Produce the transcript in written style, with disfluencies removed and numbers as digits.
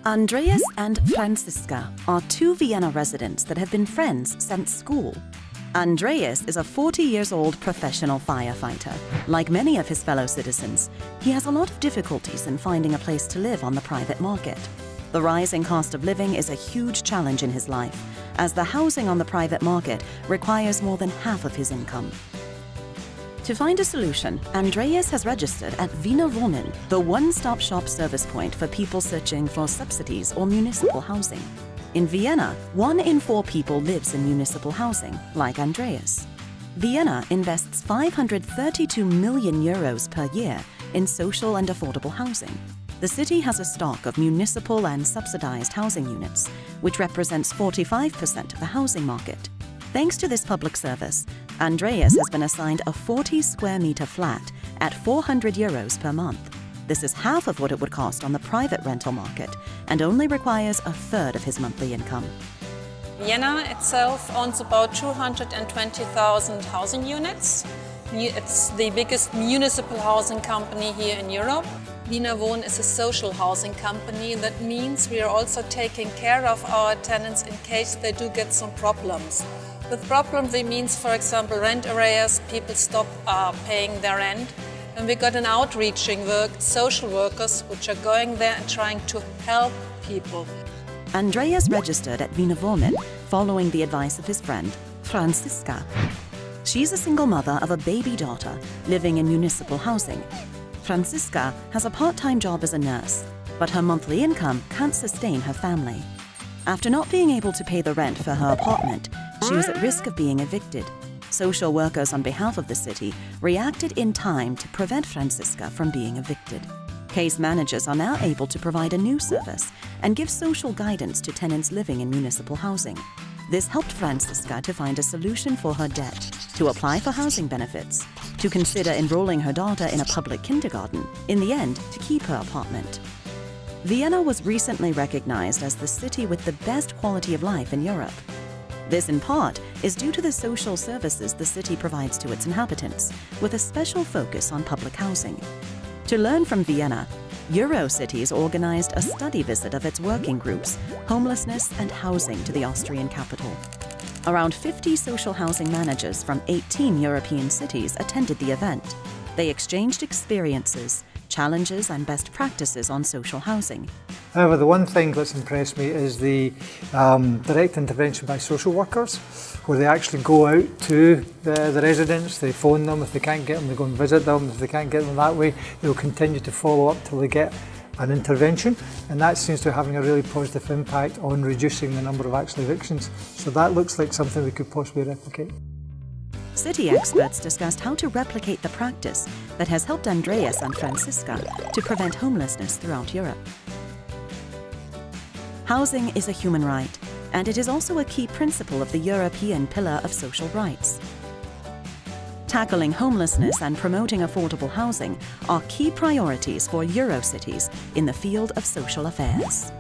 Andreas and Franziska are two Vienna residents that have been friends since school. Andreas is a 40-year-old professional firefighter. Like many of his fellow citizens, he has a lot of difficulties in finding a place to live on the private market. The rising cost of living is a huge challenge in his life, as the housing on the private market requires more than half of his income. To find a solution, Andreas has registered at Vienna Wohnen, the one-stop shop service point for people searching for subsidies or municipal housing. In Vienna, 1 in 4 people lives in municipal housing, like Andreas. Vienna invests 532 million euros per year in social and affordable housing. The city has a stock of municipal and subsidized housing units, which represents 45% of the housing market. Thanks to this public service, Andreas has been assigned a 40-square-meter flat at 400 euros per month. This is half of what it would cost on the private rental market and only requires a third of his monthly income. Vienna itself owns about 220,000 housing units. It's the biggest municipal housing company here in Europe. Vienna Wohnen is a social housing company. That means we are also taking care of our tenants in case they do get some problems. With problems, it means, for example, rent arrears, people stop paying their rent. And we got an outreaching work, social workers, which are going there and trying to help people. Andreas registered at Vienna Wohnen following the advice of his friend, Franziska. She's a single mother of a baby daughter living in municipal housing. Franziska has a part-time job as a nurse, but her monthly income can't sustain her family. After not being able to pay the rent for her apartment, she was at risk of being evicted. Social workers on behalf of the city reacted in time to prevent Franziska from being evicted. Case managers are now able to provide a new service and give social guidance to tenants living in municipal housing. This helped Franziska to find a solution for her debt, to apply for housing benefits, to consider enrolling her daughter in a public kindergarten, in the end, to keep her apartment. Vienna was recently recognized as the city with the best quality of life in Europe. This, in part, is due to the social services the city provides to its inhabitants, with a special focus on public housing. To learn from Vienna, EUROCITIES organized a study visit of its working groups, homelessness and housing, to the Austrian capital. Around 50 social housing managers from 18 European cities attended the event. They exchanged experiences, challenges and best practices on social housing. However, the one thing that's impressed me is the direct intervention by social workers, where they actually go out to the residents, they phone them. If they can't get them, they go and visit them. If they can't get them that way, they'll continue to follow up till they get an intervention, and that seems to be having a really positive impact on reducing the number of actual evictions. So that looks like something we could possibly replicate. City experts discussed how to replicate the practice that has helped Andreas and Franziska to prevent homelessness throughout Europe. Housing is a human right, and it is also a key principle of the European Pillar of Social Rights. Tackling homelessness and promoting affordable housing are key priorities for EUROCITIES in the field of social affairs.